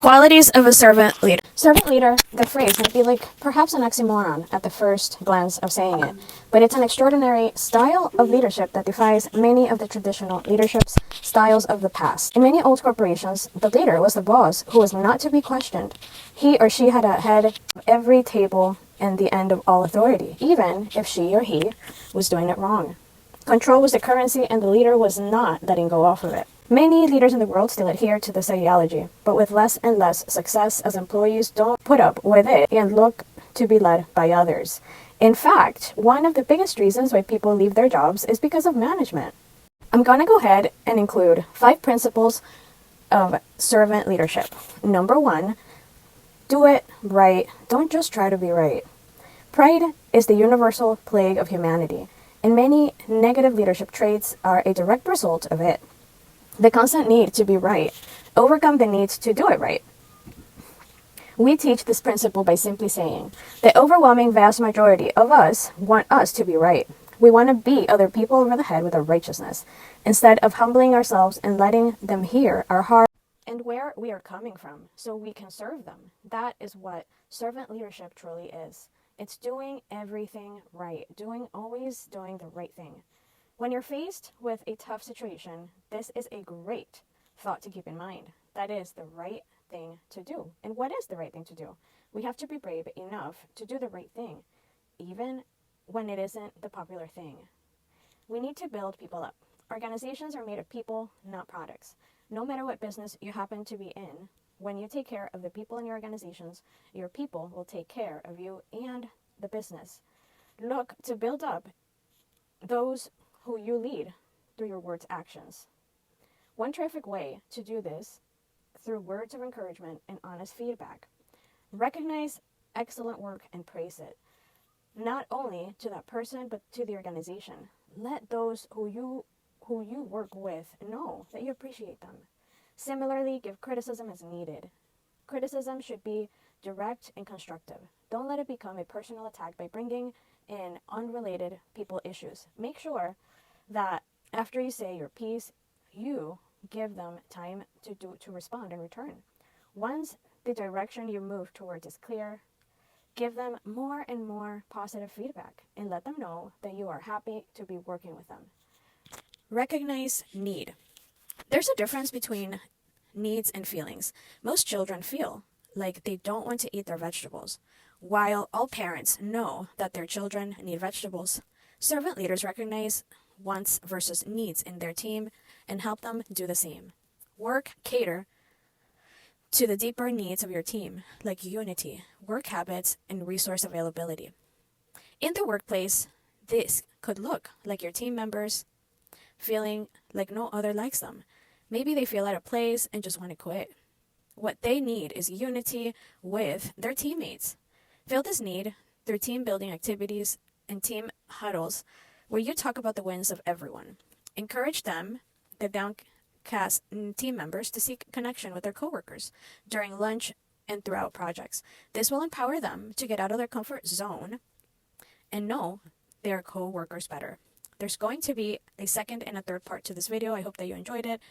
Qualities of a servant leader. Servant leader, the phrase might be like perhaps an oxymoron at the first glance of saying it, but it's an extraordinary style of leadership that defies many of the traditional leadership styles of the past. In many old corporations, the leader was the boss who was not to be questioned. He or she had a head of every table and the end of all authority, even if she or he was doing it wrong. Control was the currency, and the leader was not letting go off of it. Many leaders in the world still adhere to this ideology, but with less and less success as employees don't put up with it and look to be led by others. In fact, one of the biggest reasons why people leave their jobs is because of management. I'm going to go ahead and include 5 principles of servant leadership. Number 1, do it right. Don't just try to be right. Pride is the universal plague of humanity, and many negative leadership traits are a direct result of it. The constant need to be right. Overcome the need to do it right. We teach this principle by simply saying, the overwhelming vast majority of us want us to be right. We want to beat other people over the head with our righteousness, instead of humbling ourselves and letting them hear our heart and where we are coming from, so we can serve them. That is what servant leadership truly is. It's doing everything right, always doing the right thing. When you're faced with a tough situation, this is a great thought to keep in mind. That is the right thing to do. And what is the right thing to do? We have to be brave enough to do the right thing, even when it isn't the popular thing. We need to build people up. Organizations are made of people, not products. No matter what business you happen to be in, when you take care of the people in your organizations, your people will take care of you and the business. Look to build up those who you lead through your words' actions. One terrific way to do this through words of encouragement and honest feedback. Recognize excellent work and praise it, not only to that person but to the organization. Let those who you work with know that you appreciate them. Similarly, give criticism as needed. Criticism should be direct and constructive. Don't let it become a personal attack by bringing in unrelated people issues. Make sure that after you say your piece, you give them time to respond in return. Once the direction you move towards is clear, give them more and more positive feedback and let them know that you are happy to be working with them. Recognize need. There's a difference between needs and feelings. Most children feel like they don't want to eat their vegetables, while all parents know that their children need vegetables. Servant leaders recognize wants versus needs in their team and help them do the same. Cater to the deeper needs of your team, like unity, work habits, and resource availability. In the workplace, this could look like your team members feeling like no other likes them. Maybe they feel out of place and just want to quit. What they need is unity with their teammates. Fill this need through team building activities and team huddles where you talk about the wins of everyone. Encourage them, the downcast team members, to seek connection with their coworkers during lunch and throughout projects. This will empower them to get out of their comfort zone and know their coworkers better. There's going to be a second and a third part to this video. I hope that you enjoyed it.